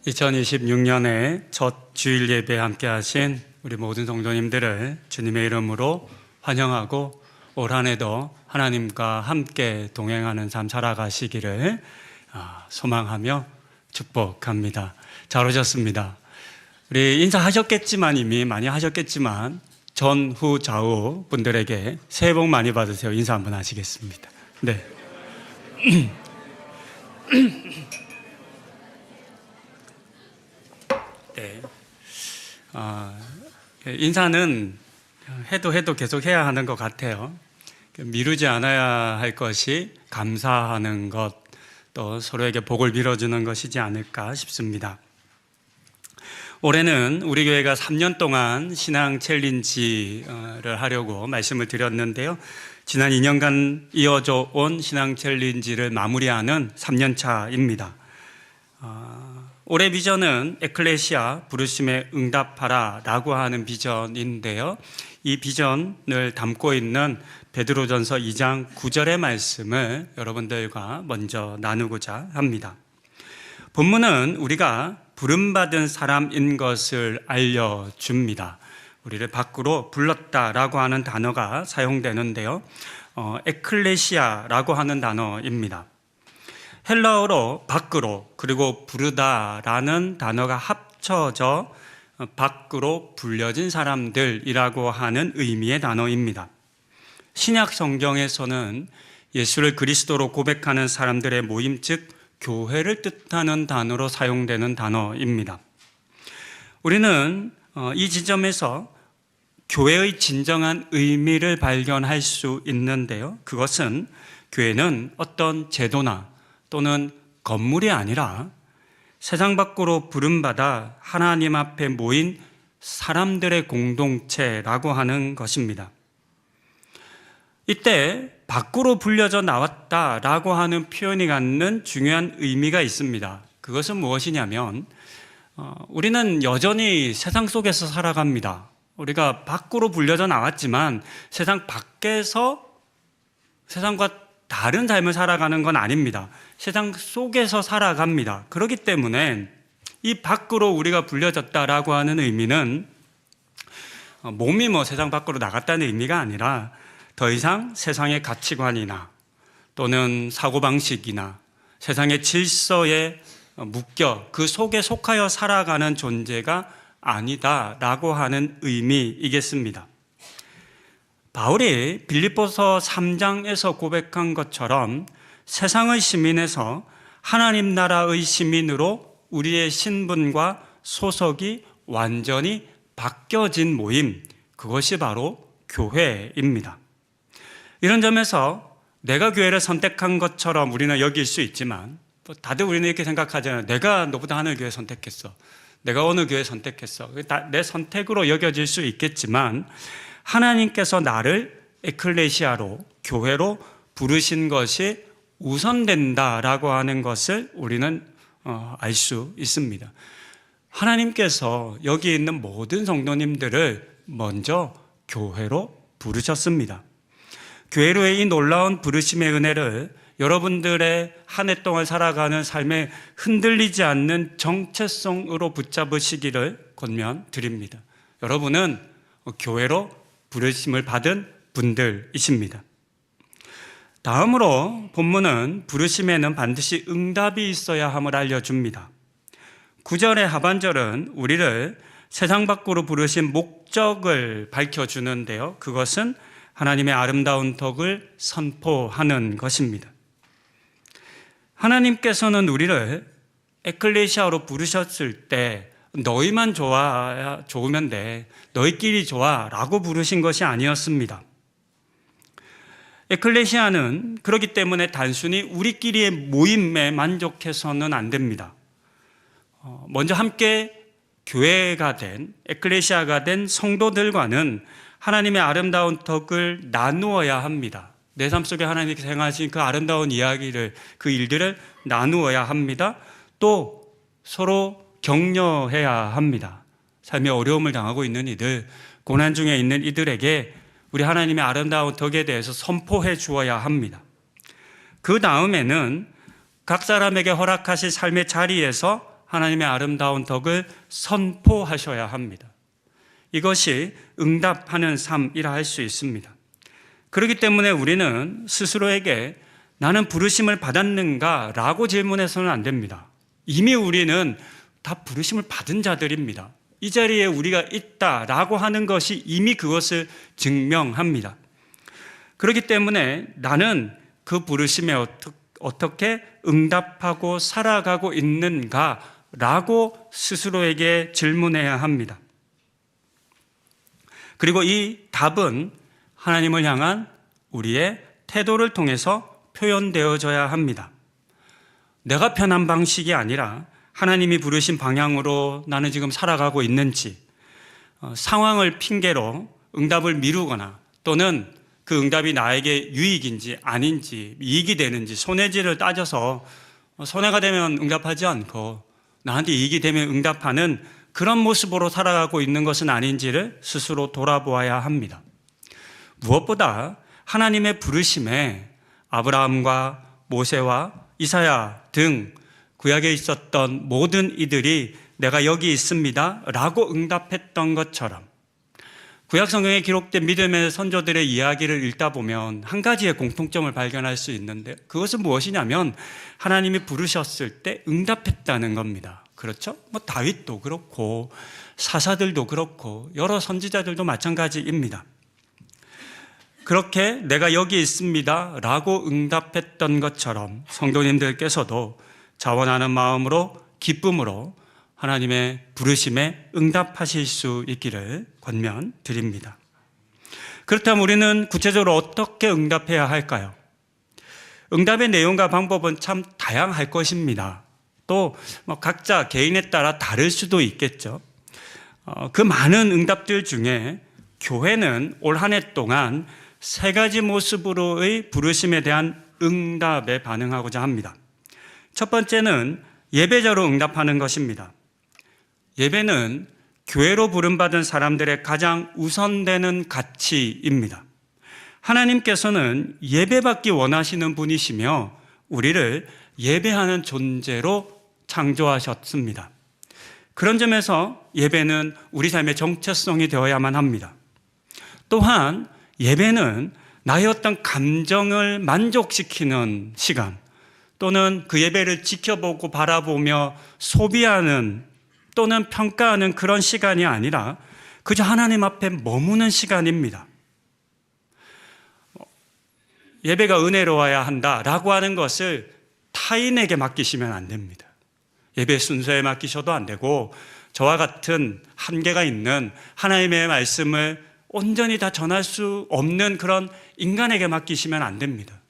2026년에 첫 주일 예배에 함께 하신 우리 모든 성도님들을 주님의 이름으로 환영하고 올 한 해도 하나님과 함께 동행하는 삶 살아가시기를 소망하며 축복합니다. 잘 오셨습니다. 우리 인사하셨겠지만 이미 많이 하셨겠지만 전후 좌우 분들에게 새해 복 많이 받으세요. 인사 한번 하시겠습니다. 네. 네. 인사는 해도 계속 해야 하는 것 같아요. 미루지 않아야 할 것이 감사하는 것, 또 서로에게 복을 빌어주는 것이지 않을까 싶습니다. 올해는 우리 교회가 3년 동안 신앙 챌린지를 하려고 말씀을 드렸는데요. 지난 2년간 이어져 온 신앙 챌린지를 마무리하는 3년 차입니다. 올해 비전은 에클레시아 부르심에 응답하라 라고 하는 비전인데요. 이 비전을 담고 있는 베드로전서 2장 9절의 말씀을 여러분들과 먼저 나누고자 합니다. 본문은 우리가 부름받은 사람인 것을 알려줍니다. 우리를 밖으로 불렀다라고 하는 단어가 사용되는데요. 에클레시아라고 하는 단어입니다. 헬라어로 밖으로 그리고 부르다라는 단어가 합쳐져 밖으로 불려진 사람들이라고 하는 의미의 단어입니다. 신약 성경에서는 예수를 그리스도로 고백하는 사람들의 모임, 즉 교회를 뜻하는 단어로 사용되는 단어입니다. 우리는 이 지점에서 교회의 진정한 의미를 발견할 수 있는데요. 그것은 교회는 어떤 제도나 또는 건물이 아니라 세상 밖으로 부름받아 하나님 앞에 모인 사람들의 공동체라고 하는 것입니다. 이때 밖으로 불려져 나왔다라고 하는 표현이 갖는 중요한 의미가 있습니다. 그것은 무엇이냐면 우리는 여전히 세상 속에서 살아갑니다. 우리가 밖으로 불려져 나왔지만 세상 밖에서 세상과 다른 삶을 살아가는 건 아닙니다. 세상 속에서 살아갑니다. 그렇기 때문에 이 밖으로 우리가 불려졌다라고 하는 의미는 몸이 세상 밖으로 나갔다는 의미가 아니라 더 이상 세상의 가치관이나 또는 사고방식이나 세상의 질서에 묶여 그 속에 속하여 살아가는 존재가 아니다라고 하는 의미이겠습니다. 바울이 빌립보서 3장에서 고백한 것처럼 세상의 시민에서 하나님 나라의 시민으로 우리의 신분과 소속이 완전히 바뀌어진 모임, 그것이 바로 교회입니다. 이런 점에서 내가 교회를 선택한 것처럼 우리는 여길 수 있지만 또 다들 우리는 이렇게 생각하잖아요. 내가 너보다 하늘 교회 선택했어. 내가 어느 교회 선택했어. 내 선택으로 여겨질 수 있겠지만 하나님께서 나를 에클레시아로, 교회로 부르신 것이 우선된다라고 하는 것을 우리는 알 수 있습니다. 하나님께서 여기 있는 모든 성도님들을 먼저 교회로 부르셨습니다. 교회로의 이 놀라운 부르심의 은혜를 여러분들의 한 해 동안 살아가는 삶에 흔들리지 않는 정체성으로 붙잡으시기를 권면드립니다. 여러분은 교회로 부르심을 받은 분들이십니다. 다음으로 본문은 부르심에는 반드시 응답이 있어야 함을 알려줍니다. 9절의 하반절은 우리를 세상 밖으로 부르신 목적을 밝혀주는데요. 그것은 하나님의 아름다운 덕을 선포하는 것입니다. 하나님께서는 우리를 에클레시아로 부르셨을 때 너희만 좋으면 돼, 너희끼리 좋아 라고 부르신 것이 아니었습니다. 에클레시아는 그렇기 때문에 단순히 우리끼리의 모임에 만족해서는 안 됩니다. 먼저 함께 교회가 된, 에클레시아가 된 성도들과는 하나님의 아름다운 덕을 나누어야 합니다. 내 삶 속에 하나님께서 행하신 그 아름다운 이야기를, 그 일들을 나누어야 합니다. 또 서로 격려해야 합니다. 삶의 어려움을 당하고 있는 이들, 고난 중에 있는 이들에게 우리 하나님의 아름다운 덕에 대해서 선포해 주어야 합니다. 그 다음에는 각 사람에게 허락하실 삶의 자리에서 하나님의 아름다운 덕을 선포하셔야 합니다. 이것이 응답하는 삶이라 할 수 있습니다. 그렇기 때문에 우리는 스스로에게 나는 부르심을 받았는가? 라고 질문해서는 안 됩니다. 이미 우리는 다 부르심을 받은 자들입니다. 이 자리에 우리가 있다라고 하는 것이 이미 그것을 증명합니다. 그렇기 때문에 나는 그 부르심에 어떻게 응답하고 살아가고 있는가라고 스스로에게 질문해야 합니다. 그리고 이 답은 하나님을 향한 우리의 태도를 통해서 표현되어져야 합니다. 내가 편한 방식이 아니라 하나님이 부르신 방향으로 나는 지금 살아가고 있는지, 상황을 핑계로 응답을 미루거나 또는 그 응답이 나에게 유익인지 아닌지, 이익이 되는지, 손해질을 따져서 손해가 되면 응답하지 않고 나한테 이익이 되면 응답하는 그런 모습으로 살아가고 있는 것은 아닌지를 스스로 돌아보아야 합니다. 무엇보다 하나님의 부르심에 아브라함과 모세와 이사야 등 구약에 있었던 모든 이들이 내가 여기 있습니다 라고 응답했던 것처럼 구약 성경에 기록된 믿음의 선조들의 이야기를 읽다 보면 한 가지의 공통점을 발견할 수 있는데 그것은 무엇이냐면 하나님이 부르셨을 때 응답했다는 겁니다. 그렇죠? 다윗도 그렇고 사사들도 그렇고 여러 선지자들도 마찬가지입니다. 그렇게 내가 여기 있습니다 라고 응답했던 것처럼 성도님들께서도 자원하는 마음으로 기쁨으로 하나님의 부르심에 응답하실 수 있기를 권면드립니다. 그렇다면 우리는 구체적으로 어떻게 응답해야 할까요? 응답의 내용과 방법은 참 다양할 것입니다. 또 각자 개인에 따라 다를 수도 있겠죠. 그 많은 응답들 중에 교회는 올 한 해 동안 3가지 모습으로의 부르심에 대한 응답에 반응하고자 합니다. 첫 번째는 예배자로 응답하는 것입니다. 예배는 교회로 부름받은 사람들의 가장 우선되는 가치입니다. 하나님께서는 예배받기 원하시는 분이시며 우리를 예배하는 존재로 창조하셨습니다. 그런 점에서 예배는 우리 삶의 정체성이 되어야만 합니다. 또한 예배는 나의 어떤 감정을 만족시키는 시간 또는 그 예배를 지켜보고 바라보며 소비하는 또는 평가하는 그런 시간이 아니라 그저 하나님 앞에 머무는 시간입니다. 예배가 은혜로워야 한다라고 하는 것을 타인에게 맡기시면 안 됩니다. 예배 순서에 맡기셔도 안 되고 저와 같은 한계가 있는 하나님의 말씀을 온전히 다 전할 수 없는 그런 인간에게 맡기시면 안 됩니다.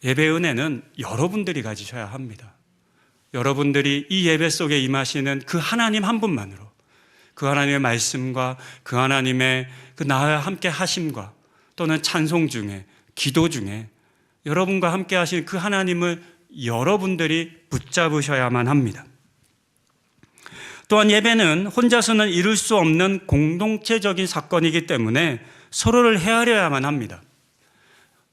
예배의 은혜는 여러분들이 가지셔야 합니다. 여러분들이 이 예배 속에 임하시는 그 하나님 한 분만으로 그 하나님의 말씀과 그 하나님의 그 나와 함께 하심과 또는 찬송 중에 기도 중에 여러분과 함께 하신 그 하나님을 여러분들이 붙잡으셔야만 합니다. 또한 예배는 혼자서는 이룰 수 없는 공동체적인 사건이기 때문에 서로를 헤아려야만 합니다.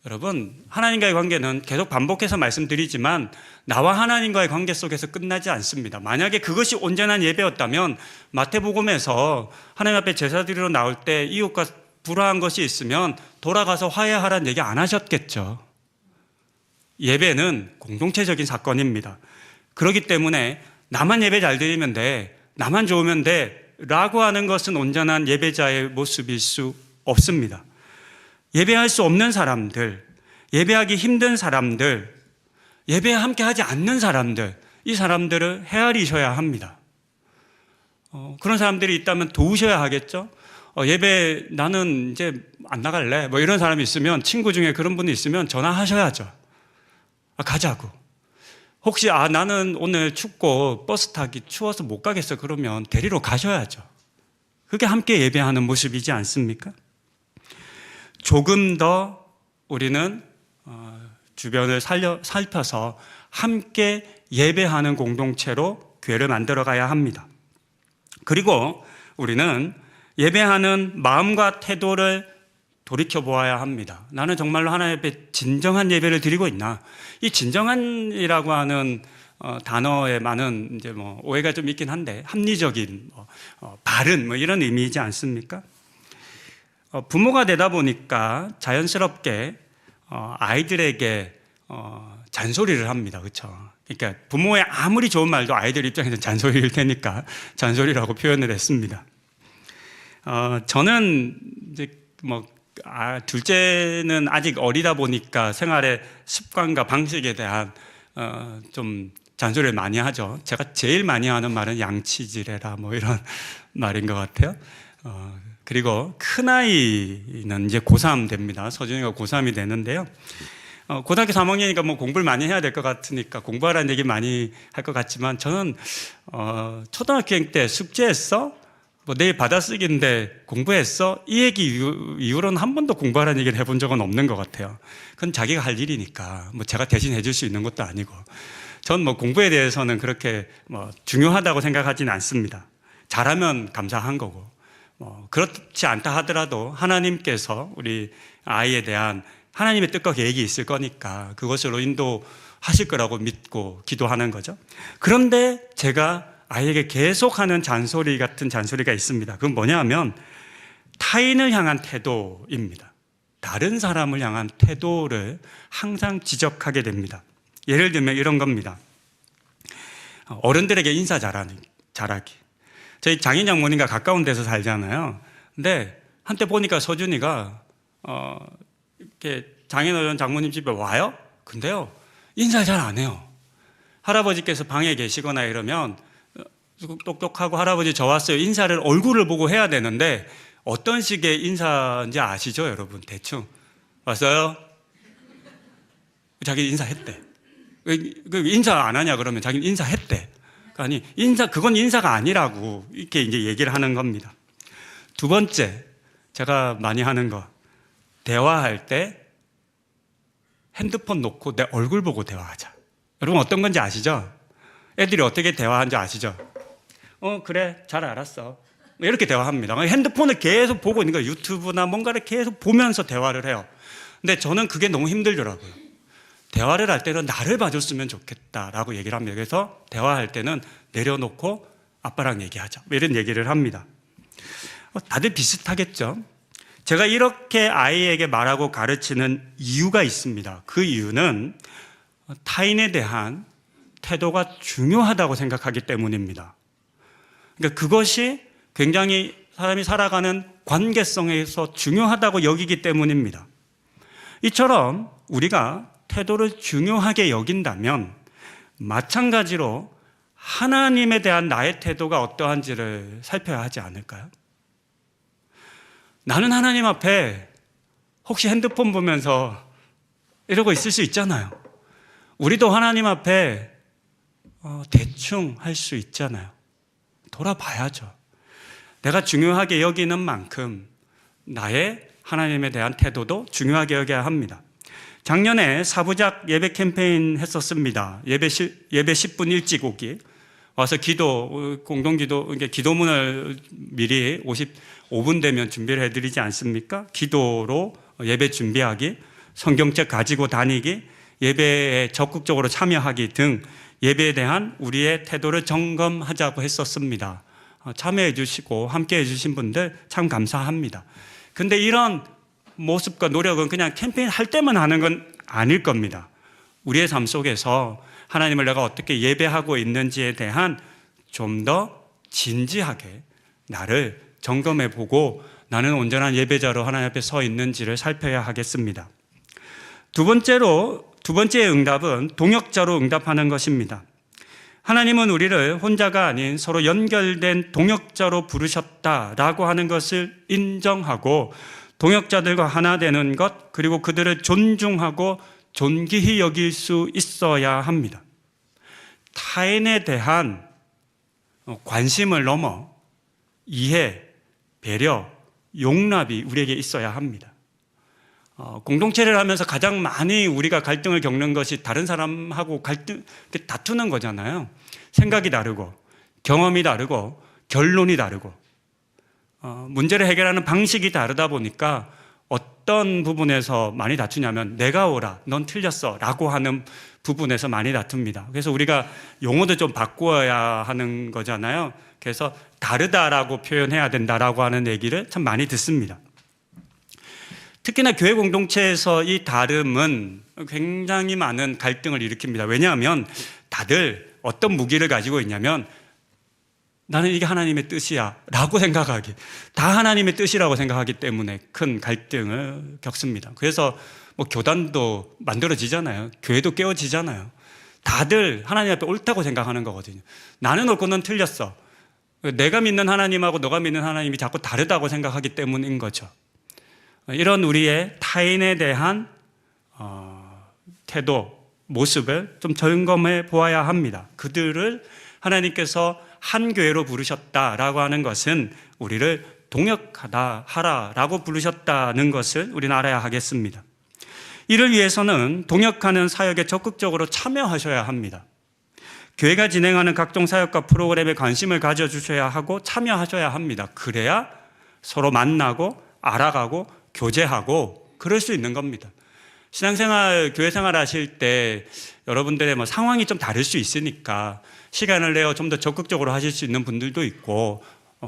여러분, 하나님과의 관계는 계속 반복해서 말씀드리지만 나와 하나님과의 관계 속에서 끝나지 않습니다. 만약에 그것이 온전한 예배였다면 마태복음에서 하나님 앞에 제사 드리러 나올 때 이웃과 불화한 것이 있으면 돌아가서 화해하라는 얘기 안 하셨겠죠. 예배는 공동체적인 사건입니다. 그렇기 때문에 나만 예배 잘 드리면 돼, 나만 좋으면 돼 라고 하는 것은 온전한 예배자의 모습일 수 없습니다. 예배할 수 없는 사람들, 예배하기 힘든 사람들, 예배에 함께 하지 않는 사람들, 이 사람들을 헤아리셔야 합니다. 그런 사람들이 있다면 도우셔야 하겠죠. 예배 나는 이제 안 나갈래 이런 사람이 있으면, 친구 중에 그런 분이 있으면 전화하셔야죠. 가자고. 혹시 나는 오늘 춥고 버스 타기 추워서 못 가겠어 그러면 데리러 가셔야죠. 그게 함께 예배하는 모습이지 않습니까? 조금 더 우리는 주변을 살펴서 함께 예배하는 공동체로 교회를 만들어 가야 합니다. 그리고 우리는 예배하는 마음과 태도를 돌이켜보아야 합니다. 나는 정말로 하나님 앞에 진정한 예배를 드리고 있나? 이 진정한이라고 하는 단어에 많은 이제 뭐 오해가 좀 있긴 한데 합리적인 바른 이런 의미이지 않습니까? 부모가 되다 보니까 자연스럽게 아이들에게 잔소리를 합니다. 그렇죠? 그러니까 부모의 아무리 좋은 말도 아이들 입장에서는 잔소리일 테니까 잔소리라고 표현을 했습니다. 저는 이제 둘째는 아직 어리다 보니까 생활의 습관과 방식에 대한 좀 잔소리를 많이 하죠. 제가 제일 많이 하는 말은 양치질해라 이런 말인 것 같아요. 그리고 큰아이는 이제 고3 됩니다. 서준이가 고3이 되는데요. 고등학교 3학년이니까 공부를 많이 해야 될 것 같으니까 공부하라는 얘기 많이 할 것 같지만 저는 초등학교 때 숙제했어? 내일 받아쓰기인데 공부했어? 이 얘기 이후로는 한 번도 공부하라는 얘기를 해본 적은 없는 것 같아요. 그건 자기가 할 일이니까 제가 대신 해줄 수 있는 것도 아니고 전 공부에 대해서는 그렇게 중요하다고 생각하지는 않습니다. 잘하면 감사한 거고 그렇지 않다 하더라도 하나님께서 우리 아이에 대한 하나님의 뜻과 계획이 있을 거니까 그것으로 인도하실 거라고 믿고 기도하는 거죠. 그런데 제가 아이에게 계속하는 잔소리 같은 잔소리가 있습니다. 그건 뭐냐 하면 타인을 향한 태도입니다. 다른 사람을 향한 태도를 항상 지적하게 됩니다. 예를 들면 이런 겁니다. 어른들에게 인사 잘하기. 저희 장인 장모님과 가까운 데서 살잖아요. 근데 한때 보니까 서준이가 이렇게 장인어른 장모님 집에 와요. 근데요 인사를 잘 안 해요. 할아버지께서 방에 계시거나 이러면 똑똑하고 할아버지 저 왔어요 인사를 얼굴을 보고 해야 되는데 어떤 식의 인사인지 아시죠 여러분? 대충 왔어요? 자기 인사했대. 인사 안 하냐 그러면 자기는 인사했대. 아니 그건 인사가 아니라고 이렇게 이제 얘기를 하는 겁니다. 두 번째 제가 많이 하는 거, 대화할 때 핸드폰 놓고 내 얼굴 보고 대화하자. 여러분 어떤 건지 아시죠? 애들이 어떻게 대화하는지 아시죠? 그래 잘 알았어 이렇게 대화합니다. 핸드폰을 계속 보고 있는 거예요. 유튜브나 뭔가를 계속 보면서 대화를 해요. 근데 저는 그게 너무 힘들더라고요. 대화를 할 때는 나를 봐줬으면 좋겠다라고 얘기를 합니다. 그래서 대화할 때는 내려놓고 아빠랑 얘기하자 이런 얘기를 합니다. 다들 비슷하겠죠? 제가 이렇게 아이에게 말하고 가르치는 이유가 있습니다. 그 이유는 타인에 대한 태도가 중요하다고 생각하기 때문입니다. 그러니까 그것이 굉장히 사람이 살아가는 관계성에서 중요하다고 여기기 때문입니다. 이처럼 우리가 태도를 중요하게 여긴다면 마찬가지로 하나님에 대한 나의 태도가 어떠한지를 살펴야 하지 않을까요? 나는 하나님 앞에 혹시 핸드폰 보면서 이러고 있을 수 있잖아요. 우리도 하나님 앞에 대충 할 수 있잖아요. 돌아봐야죠. 내가 중요하게 여기는 만큼 나의 하나님에 대한 태도도 중요하게 여겨야 합니다. 작년에 사부작 예배 캠페인 했었습니다. 예배 10분 일찍 오기. 와서 공동기도, 기도문을 미리 55분 되면 준비를 해드리지 않습니까? 기도로 예배 준비하기, 성경책 가지고 다니기, 예배에 적극적으로 참여하기 등 예배에 대한 우리의 태도를 점검하자고 했었습니다. 참여해 주시고 함께 해 주신 분들 참 감사합니다. 근데 이런 모습과 노력은 그냥 캠페인 할 때만 하는 건 아닐 겁니다. 우리의 삶 속에서 하나님을 내가 어떻게 예배하고 있는지에 대한 좀 더 진지하게 나를 점검해 보고 나는 온전한 예배자로 하나님 앞에 서 있는지를 살펴야 하겠습니다. 두 번째의 응답은 동역자로 응답하는 것입니다. 하나님은 우리를 혼자가 아닌 서로 연결된 동역자로 부르셨다라고 하는 것을 인정하고 동역자들과 하나 되는 것, 그리고 그들을 존중하고 존귀히 여길 수 있어야 합니다. 타인에 대한 관심을 넘어 이해, 배려, 용납이 우리에게 있어야 합니다. 공동체를 하면서 가장 많이 우리가 갈등을 겪는 것이 다른 사람하고 다투는 거잖아요. 생각이 다르고 경험이 다르고 결론이 다르고 문제를 해결하는 방식이 다르다 보니까 어떤 부분에서 많이 다투냐면 내가 옳아, 넌 틀렸어 라고 하는 부분에서 많이 다툽니다. 그래서 우리가 용어도 좀 바꾸어야 하는 거잖아요. 그래서 다르다라고 표현해야 된다라고 하는 얘기를 참 많이 듣습니다. 특히나 교회 공동체에서 이 다름은 굉장히 많은 갈등을 일으킵니다. 왜냐하면 다들 어떤 무기를 가지고 있냐면 나는 이게 하나님의 뜻이야 라고 생각하기, 다 하나님의 뜻이라고 생각하기 때문에 큰 갈등을 겪습니다. 그래서 뭐 교단도 만들어지잖아요. 교회도 깨어지잖아요. 다들 하나님 앞에 옳다고 생각하는 거거든요. 나는 옳고 넌 틀렸어. 내가 믿는 하나님하고 너가 믿는 하나님이 자꾸 다르다고 생각하기 때문인 거죠. 이런 우리의 타인에 대한 태도, 모습을 좀 점검해 보아야 합니다. 그들을 하나님께서 한 교회로 부르셨다라고 하는 것은 우리를 동역하다 하라라고 부르셨다는 것을 우리는 알아야 하겠습니다. 이를 위해서는 동역하는 사역에 적극적으로 참여하셔야 합니다. 교회가 진행하는 각종 사역과 프로그램에 관심을 가져주셔야 하고 참여하셔야 합니다. 그래야 서로 만나고 알아가고 교제하고 그럴 수 있는 겁니다. 신앙생활, 교회생활 하실 때 여러분들의 뭐 상황이 좀 다를 수 있으니까 시간을 내어 좀 더 적극적으로 하실 수 있는 분들도 있고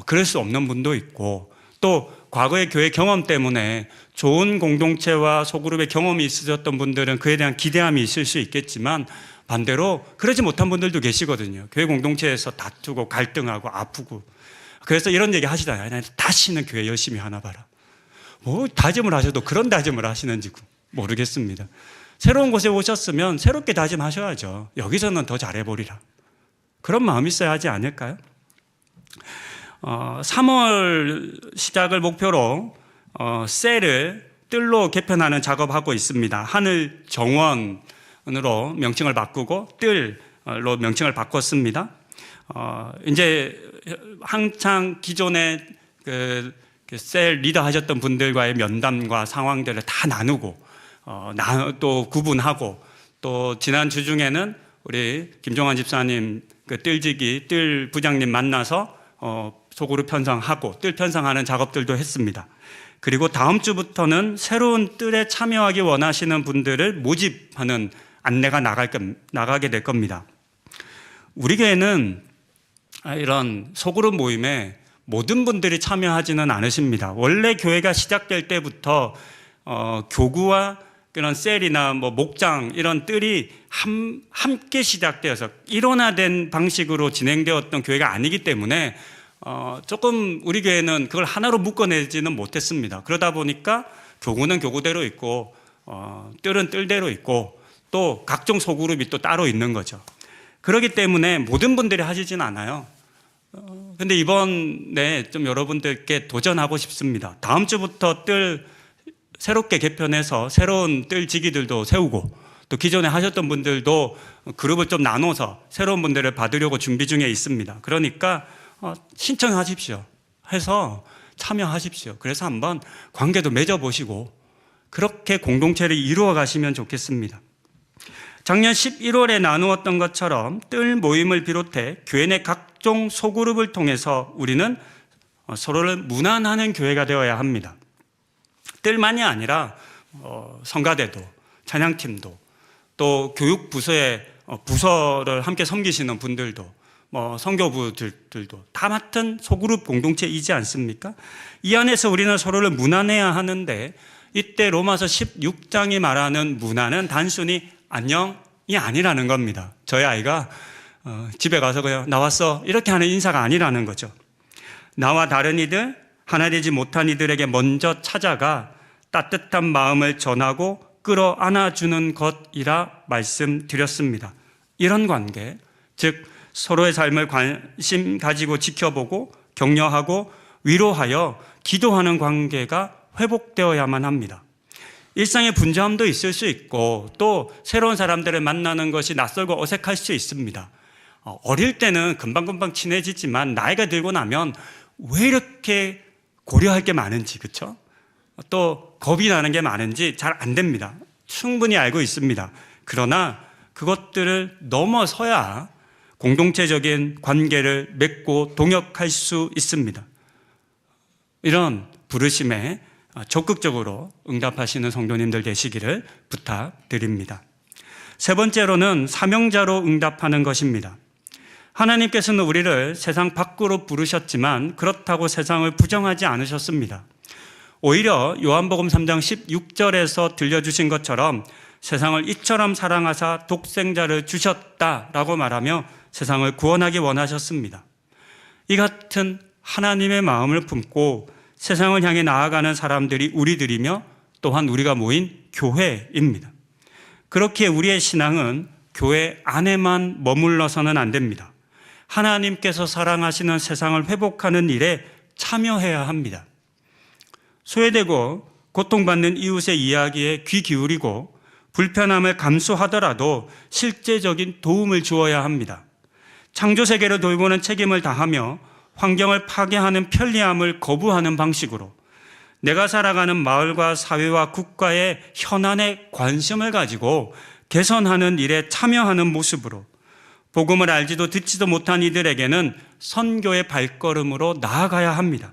그럴 수 없는 분도 있고, 또 과거의 교회 경험 때문에 좋은 공동체와 소그룹의 경험이 있으셨던 분들은 그에 대한 기대함이 있을 수 있겠지만 반대로 그러지 못한 분들도 계시거든요. 교회 공동체에서 다투고 갈등하고 아프고. 그래서 이런 얘기 하시잖아요. 다시는 교회 열심히 하나 봐라. 뭐 다짐을 하셔도 그런 다짐을 하시는지 모르겠습니다. 새로운 곳에 오셨으면 새롭게 다짐하셔야죠. 여기서는 더 잘해보리라. 그런 마음이 있어야 하지 않을까요? 3월 시작을 목표로 셀을 뜰로 개편하는 작업하고 있습니다. 하늘 정원으로 명칭을 바꾸고 뜰로 명칭을 바꿨습니다. 이제 한창 기존에 셀 리더 하셨던 분들과의 면담과 상황들을 다 나누고 또 구분하고, 또 지난 주 중에는 우리 김종환 집사님 뜰 부장님 만나서 소그룹 편성하고 뜰 편성하는 작업들도 했습니다. 그리고 다음 주부터는 새로운 뜰에 참여하기 원하시는 분들을 모집하는 안내가 나가게 될 겁니다. 우리 교회는 이런 소그룹 모임에 모든 분들이 참여하지는 않으십니다. 원래 교회가 시작될 때부터 교구와 그런 셀이나 뭐 목장 이런 뜰이 함께 시작되어서 일원화된 방식으로 진행되었던 교회가 아니기 때문에 조금 우리 교회는 그걸 하나로 묶어내지는 못했습니다. 그러다 보니까 교구는 교구대로 있고 뜰은 뜰대로 있고 또 각종 소그룹이 또 따로 있는 거죠. 그렇기 때문에 모든 분들이 하시진 않아요. 근데 이번에 좀 여러분들께 도전하고 싶습니다. 다음 주부터 뜰 새롭게 개편해서 새로운 뜰 지기들도 세우고, 또 기존에 하셨던 분들도 그룹을 좀 나눠서 새로운 분들을 받으려고 준비 중에 있습니다. 그러니까 신청하십시오. 해서 참여하십시오. 그래서 한번 관계도 맺어보시고 그렇게 공동체를 이루어 가시면 좋겠습니다. 작년 11월에 나누었던 것처럼 뜰 모임을 비롯해 교회 내 각종 소그룹을 통해서 우리는 서로를 문안하는 교회가 되어야 합니다. 뜰만이 아니라 성가대도, 찬양팀도, 또 교육부서의 부서를 함께 섬기시는 분들도, 선교부들도 다 맡은 소그룹 공동체이지 않습니까? 이 안에서 우리는 서로를 문안해야 하는데, 이때 로마서 16장이 말하는 문안은 단순히 안녕이 아니라는 겁니다. 저희 아이가 집에 가서 그냥 나왔어 이렇게 하는 인사가 아니라는 거죠. 나와 다른 이들, 하나 되지 못한 이들에게 먼저 찾아가 따뜻한 마음을 전하고 끌어안아주는 것이라 말씀드렸습니다. 이런 관계, 즉 서로의 삶을 관심 가지고 지켜보고 격려하고 위로하여 기도하는 관계가 회복되어야만 합니다. 일상의 분주함도 있을 수 있고 또 새로운 사람들을 만나는 것이 낯설고 어색할 수 있습니다. 어릴 때는 금방금방 친해지지만 나이가 들고 나면 왜 이렇게 고려할 게 많은지, 그렇죠? 또 겁이 나는 게 많은지 잘 안 됩니다. 충분히 알고 있습니다. 그러나 그것들을 넘어서야 공동체적인 관계를 맺고 동역할 수 있습니다. 이런 부르심에 적극적으로 응답하시는 성도님들 되시기를 부탁드립니다. 세 번째로는 사명자로 응답하는 것입니다. 하나님께서는 우리를 세상 밖으로 부르셨지만 그렇다고 세상을 부정하지 않으셨습니다. 오히려 요한복음 3장 16절에서 들려주신 것처럼 세상을 이처럼 사랑하사 독생자를 주셨다라고 말하며 세상을 구원하기 원하셨습니다. 이 같은 하나님의 마음을 품고 세상을 향해 나아가는 사람들이 우리들이며 또한 우리가 모인 교회입니다. 그렇기에 우리의 신앙은 교회 안에만 머물러서는 안 됩니다. 하나님께서 사랑하시는 세상을 회복하는 일에 참여해야 합니다. 소외되고 고통받는 이웃의 이야기에 귀 기울이고 불편함을 감수하더라도 실제적인 도움을 주어야 합니다. 창조세계를 돌보는 책임을 다하며 환경을 파괴하는 편리함을 거부하는 방식으로 내가 살아가는 마을과 사회와 국가의 현안에 관심을 가지고 개선하는 일에 참여하는 모습으로 복음을 알지도 듣지도 못한 이들에게는 선교의 발걸음으로 나아가야 합니다.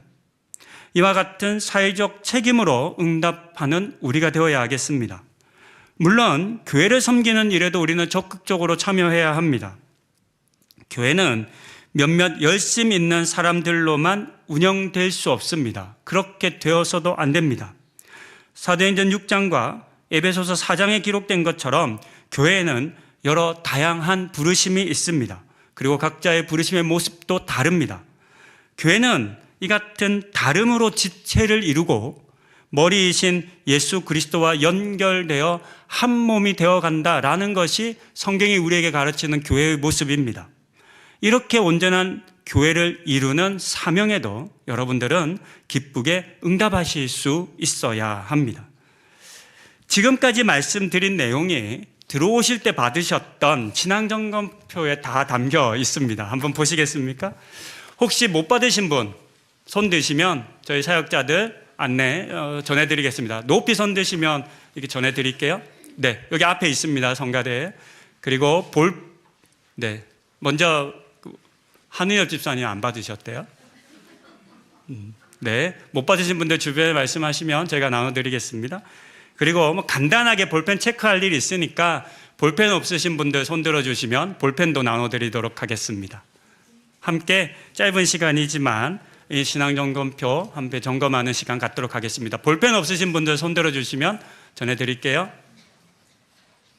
이와 같은 사회적 책임으로 응답하는 우리가 되어야 하겠습니다. 물론 교회를 섬기는 일에도 우리는 적극적으로 참여해야 합니다. 교회는 몇몇 열심 있는 사람들로만 운영될 수 없습니다. 그렇게 되어서도 안 됩니다. 사도행전 6장과 에베소서 4장에 기록된 것처럼 교회에는 여러 다양한 부르심이 있습니다. 그리고 각자의 부르심의 모습도 다릅니다. 교회는 이 같은 다름으로 지체를 이루고 머리이신 예수 그리스도와 연결되어 한 몸이 되어간다라는 것이 성경이 우리에게 가르치는 교회의 모습입니다. 이렇게 온전한 교회를 이루는 사명에도 여러분들은 기쁘게 응답하실 수 있어야 합니다. 지금까지 말씀드린 내용이 들어오실 때 받으셨던 신앙점검표에 다 담겨 있습니다. 한번 보시겠습니까? 혹시 못 받으신 분 손 드시면 저희 사역자들 안내 전해드리겠습니다. 높이 손 드시면 이렇게 전해드릴게요. 네, 여기 앞에 있습니다. 성가대에. 그리고 먼저 한의엽 집사님 안 받으셨대요? 네, 못 받으신 분들 주변에 말씀하시면 제가 나눠드리겠습니다. 그리고 간단하게 볼펜 체크할 일이 있으니까 볼펜 없으신 분들 손 들어주시면 볼펜도 나눠드리도록 하겠습니다. 함께 짧은 시간이지만 이 신앙점검표 함께 점검하는 시간 갖도록 하겠습니다. 볼펜 없으신 분들 손 들어주시면 전해드릴게요.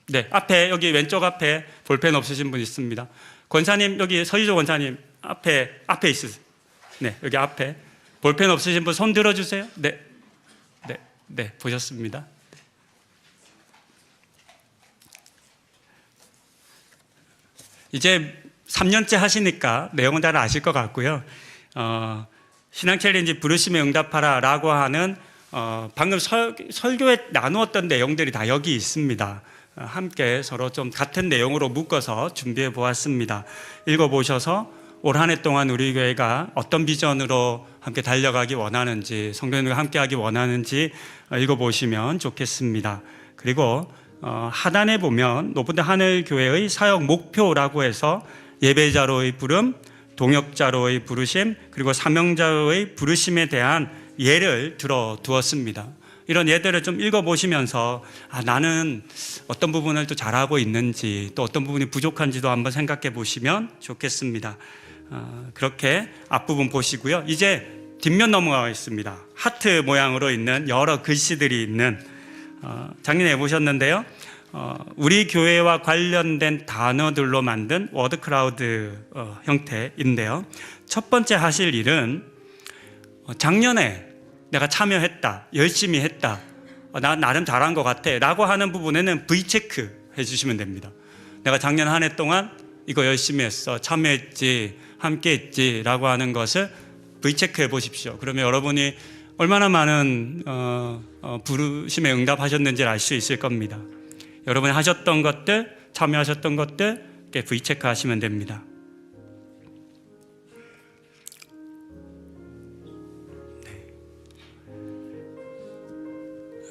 네, 앞에 여기 왼쪽 앞에 볼펜 없으신 분 있습니다. 권사님 여기 서희조 권사님 앞에 있으세요. 네, 여기 앞에 볼펜 없으신 분 손 들어주세요. 네, 보셨습니다. 이제 3년째 하시니까 내용은 잘 아실 것 같고요. 신앙 챌린지 부르심에 응답하라 라고 하는 방금 설교에 나누었던 내용들이 다 여기 있습니다. 함께 서로 좀 같은 내용으로 묶어서 준비해 보았습니다. 읽어보셔서 올 한 해 동안 우리 교회가 어떤 비전으로 함께 달려가기 원하는지, 성도님들과 함께 하기 원하는지 읽어보시면 좋겠습니다. 그리고 하단에 보면 높은 하늘교회의 사역 목표라고 해서 예배자로의 부름, 동역자로의 부르심, 그리고 사명자로의 부르심에 대한 예를 들어 두었습니다. 이런 예들을 좀 읽어보시면서 나는 어떤 부분을 또 잘하고 있는지 또 어떤 부분이 부족한지도 한번 생각해 보시면 좋겠습니다. 그렇게 앞부분 보시고요. 이제 뒷면 넘어가 있습니다. 하트 모양으로 있는 여러 글씨들이 있는 작년에 보셨는데요. 우리 교회와 관련된 단어들로 만든 워드 클라우드 형태인데요. 첫 번째 하실 일은 작년에 내가 참여했다, 열심히 했다, 나 나름 잘한 것 같아 라고 하는 부분에는 V체크 해주시면 됩니다. 내가 작년 한 해 동안 이거 열심히 했어, 참여했지, 함께했지 라고 하는 것을 V체크 해보십시오. 그러면 여러분이 얼마나 많은 부르심에 응답하셨는지를 알 수 있을 겁니다. 여러분이 하셨던 것들, 참여하셨던 것들 이렇게 V체크 하시면 됩니다.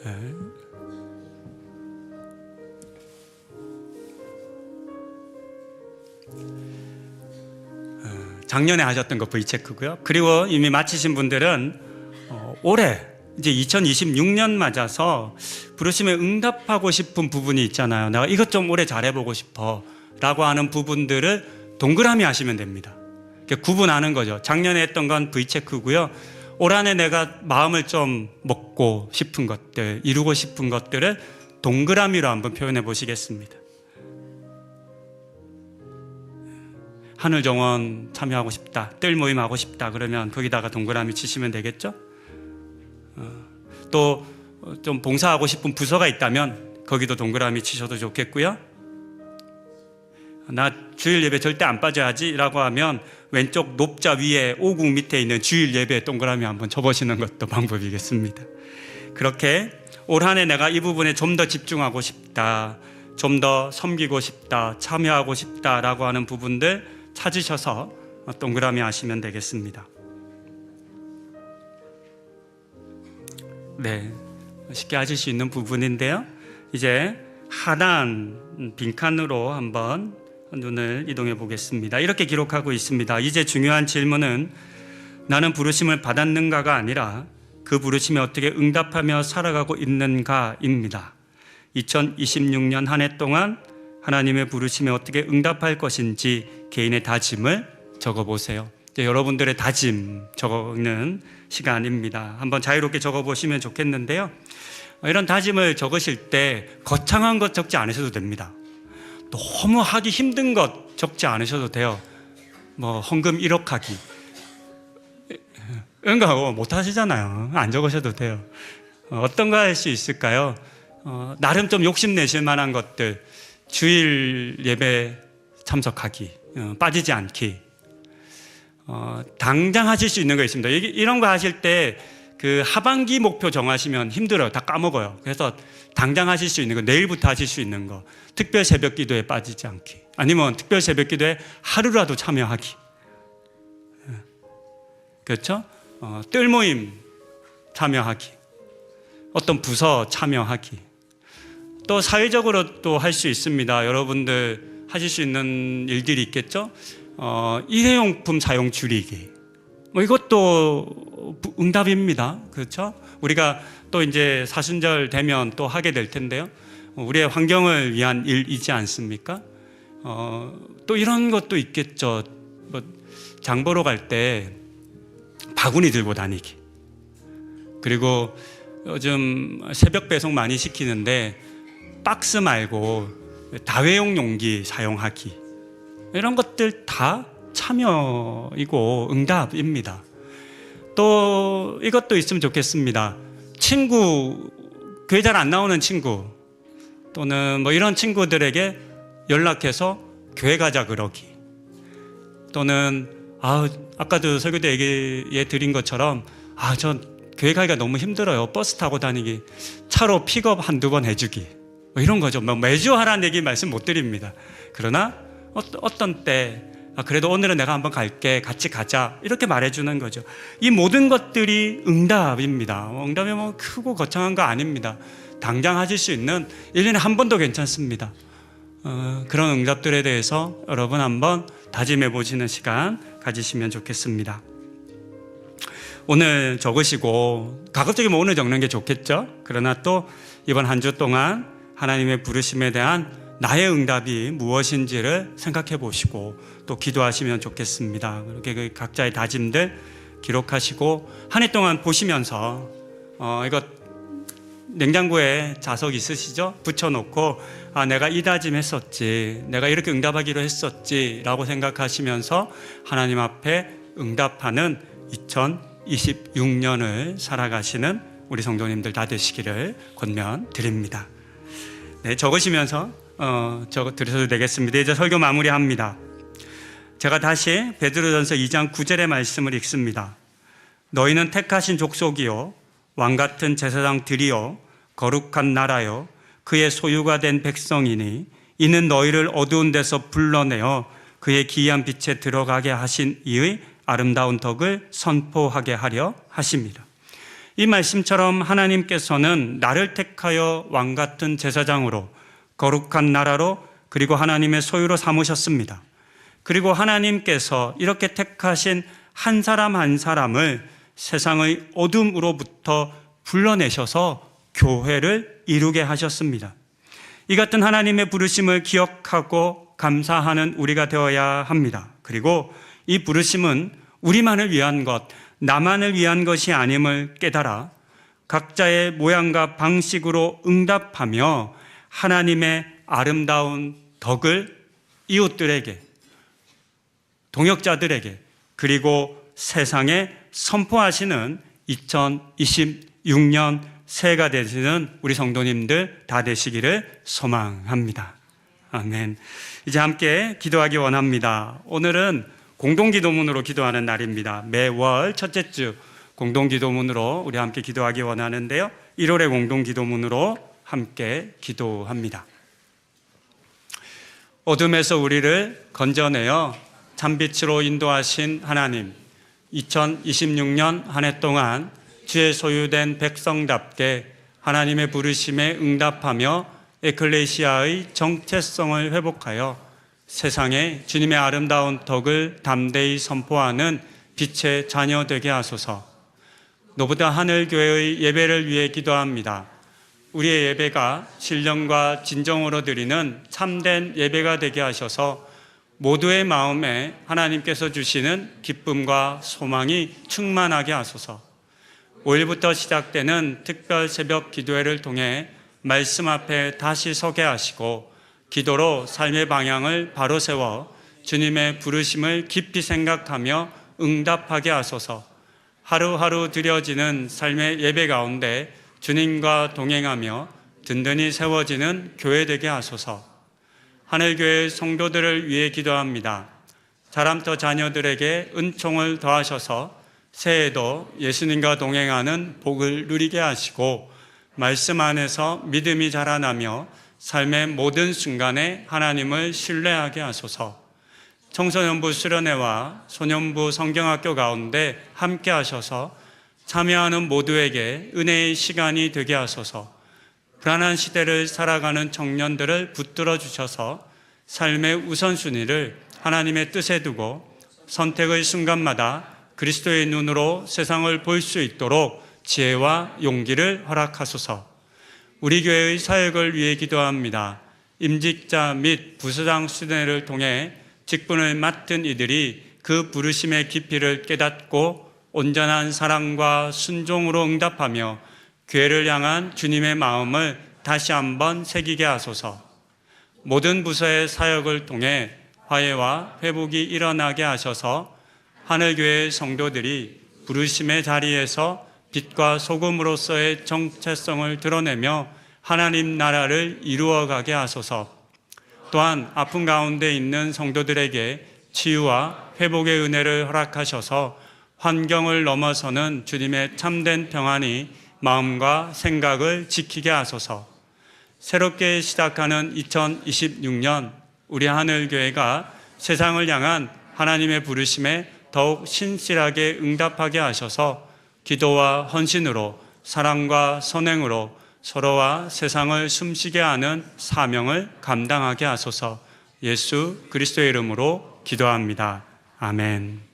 네. 작년에 하셨던 거 V체크고요. 그리고 이미 마치신 분들은 올해 이제 2026년 맞아서 부르심에 응답하고 싶은 부분이 있잖아요. 내가 이것 좀 오래 잘해보고 싶어 라고 하는 부분들을 동그라미 하시면 됩니다. 구분하는 거죠. 작년에 했던 건 V체크고요. 올 한해 내가 마음을 좀 먹고 싶은 것들, 이루고 싶은 것들을 동그라미로 한번 표현해 보시겠습니다. 하늘정원 참여하고 싶다, 뜰 모임 하고 싶다 그러면 거기다가 동그라미 치시면 되겠죠? 또 좀 봉사하고 싶은 부서가 있다면 거기도 동그라미 치셔도 좋겠고요. 나 주일 예배 절대 안 빠져야지 라고 하면 왼쪽 높자 위에 오국 밑에 있는 주일 예배에 동그라미 한번 쳐보시는 것도 방법이겠습니다. 그렇게 올 한 해 내가 이 부분에 좀 더 집중하고 싶다, 좀 더 섬기고 싶다, 참여하고 싶다 라고 하는 부분들 찾으셔서 동그라미 하시면 되겠습니다. 네, 쉽게 하실 수 있는 부분인데요. 이제 하단 빈칸으로 한번 눈을 이동해 보겠습니다. 이렇게 기록하고 있습니다. 이제 중요한 질문은 나는 부르심을 받았는가가 아니라 그 부르심에 어떻게 응답하며 살아가고 있는가입니다. 2026년 한 해 동안 하나님의 부르심에 어떻게 응답할 것인지 개인의 다짐을 적어보세요. 이제 여러분들의 다짐 적는 시간입니다. 한번 자유롭게 적어보시면 좋겠는데요. 이런 다짐을 적으실 때 거창한 것 적지 않으셔도 됩니다. 너무 하기 힘든 것 적지 않으셔도 돼요. 헌금 1억 하기 이런 거 못 하시잖아요. 안 적으셔도 돼요. 어떤 거 할 수 있을까요? 나름 좀 욕심내실 만한 것들, 주일 예배 참석하기, 빠지지 않기, 당장 하실 수 있는 거 있습니다. 이런 거 하실 때 그 하반기 목표 정하시면 힘들어요. 다 까먹어요. 그래서 당장 하실 수 있는 거, 내일부터 하실 수 있는 거, 특별 새벽 기도에 빠지지 않기, 아니면 특별 새벽 기도에 하루라도 참여하기. 그렇죠? 뜰 모임 참여하기, 어떤 부서 참여하기. 또 사회적으로 또 할 수 있습니다. 여러분들 하실 수 있는 일들이 있겠죠? 일회용품 사용 줄이기. 이것도 응답입니다. 그렇죠? 우리가 또 이제 사순절 되면 또 하게 될 텐데요. 우리의 환경을 위한 일이지 않습니까? 또 이런 것도 있겠죠. 장 보러 갈 때 바구니 들고 다니기. 그리고 요즘 새벽 배송 많이 시키는데 박스 말고 다회용 용기 사용하기. 이런 것들 다 참여이고 응답입니다. 또 이것도 있으면 좋겠습니다. 친구, 교회 잘 안 나오는 친구 또는 이런 친구들에게 연락해서 교회 가자 그러기. 또는 아까도 설교 때 얘기해 드린 것처럼 전 교회 가기가 너무 힘들어요. 버스 타고 다니기. 차로 픽업 한두 번 해주기. 이런 거죠. 매주 하라는 얘기 말씀 못 드립니다. 그러나 어떤 때 그래도 오늘은 내가 한번 갈게, 같이 가자 이렇게 말해주는 거죠. 이 모든 것들이 응답입니다. 응답이 크고 거창한 거 아닙니다. 당장 하실 수 있는 1년에 한 번도 괜찮습니다. 그런 응답들에 대해서 여러분 한번 다짐해 보시는 시간 가지시면 좋겠습니다. 오늘 적으시고 가급적이면 오늘 적는 게 좋겠죠. 그러나 또 이번 한 주 동안 하나님의 부르심에 대한 나의 응답이 무엇인지를 생각해 보시고 또 기도하시면 좋겠습니다. 그렇게 각자의 다짐들 기록하시고 한 해 동안 보시면서 이거 냉장고에 자석 있으시죠? 붙여놓고 내가 이 다짐 했었지, 내가 이렇게 응답하기로 했었지 라고 생각하시면서 하나님 앞에 응답하는 2026년을 살아가시는 우리 성도님들 다 되시기를 권면드립니다. 네, 적으시면서 적어드려도 되겠습니다. 이제 설교 마무리합니다. 제가 다시 베드로전서 2장 9절의 말씀을 읽습니다. 너희는 택하신 족속이요 왕같은 제사장들이요 거룩한 나라요 그의 소유가 된 백성이니 이는 너희를 어두운 데서 불러내어 그의 기이한 빛에 들어가게 하신 이의 아름다운 덕을 선포하게 하려 하십니다. 이 말씀처럼 하나님께서는 나를 택하여 왕같은 제사장으로 거룩한 나라로 그리고 하나님의 소유로 삼으셨습니다. 그리고 하나님께서 이렇게 택하신 한 사람 한 사람을 세상의 어둠으로부터 불러내셔서 교회를 이루게 하셨습니다. 이 같은 하나님의 부르심을 기억하고 감사하는 우리가 되어야 합니다. 그리고 이 부르심은 우리만을 위한 것, 나만을 위한 것이 아님을 깨달아 각자의 모양과 방식으로 응답하며 하나님의 아름다운 덕을 이웃들에게, 동역자들에게, 그리고 세상에 선포하시는 2026년 새해가 되시는 우리 성도님들 다 되시기를 소망합니다. 아멘. 이제 함께 기도하기 원합니다. 오늘은 공동기도문으로 기도하는 날입니다. 매월 첫째 주 공동기도문으로 우리 함께 기도하기 원하는데요. 1월의 공동기도문으로 함께 기도합니다. 어둠에서 우리를 건져내어 참빛으로 인도하신 하나님, 2026년 한 해 동안 주의 소유된 백성답게 하나님의 부르심에 응답하며 에클레시아의 정체성을 회복하여 세상에 주님의 아름다운 덕을 담대히 선포하는 빛의 자녀 되게 하소서. 노브다 하늘교회의 예배를 위해 기도합니다. 우리의 예배가 신령과 진정으로 드리는 참된 예배가 되게 하셔서 모두의 마음에 하나님께서 주시는 기쁨과 소망이 충만하게 하소서. 5일부터 시작되는 특별 새벽 기도회를 통해 말씀 앞에 다시 서게 하시고 기도로 삶의 방향을 바로 세워 주님의 부르심을 깊이 생각하며 응답하게 하소서. 하루하루 드려지는 삶의 예배 가운데 주님과 동행하며 든든히 세워지는 교회 되게 하소서. 하늘교회 성도들을 위해 기도합니다. 자람터 자녀들에게 은총을 더하셔서 새해에도 예수님과 동행하는 복을 누리게 하시고 말씀 안에서 믿음이 자라나며 삶의 모든 순간에 하나님을 신뢰하게 하소서. 청소년부 수련회와 소년부 성경학교 가운데 함께 하셔서 참여하는 모두에게 은혜의 시간이 되게 하소서. 불안한 시대를 살아가는 청년들을 붙들어 주셔서 삶의 우선순위를 하나님의 뜻에 두고 선택의 순간마다 그리스도의 눈으로 세상을 볼 수 있도록 지혜와 용기를 허락하소서. 우리 교회의 사역을 위해 기도합니다. 임직자 및 부서장 수련회를 통해 직분을 맡은 이들이 그 부르심의 깊이를 깨닫고 온전한 사랑과 순종으로 응답하며 교회를 향한 주님의 마음을 다시 한번 새기게 하소서. 모든 부서의 사역을 통해 화해와 회복이 일어나게 하셔서 하늘교회 성도들이 부르심의 자리에서 빛과 소금으로서의 정체성을 드러내며 하나님 나라를 이루어가게 하소서. 또한 아픔 가운데 있는 성도들에게 치유와 회복의 은혜를 허락하셔서 환경을 넘어서는 주님의 참된 평안이 마음과 생각을 지키게 하소서. 새롭게 시작하는 2026년 우리 하늘교회가 세상을 향한 하나님의 부르심에 더욱 신실하게 응답하게 하셔서 기도와 헌신으로 사랑과 선행으로 서로와 세상을 숨쉬게 하는 사명을 감당하게 하소서. 예수 그리스도의 이름으로 기도합니다. 아멘.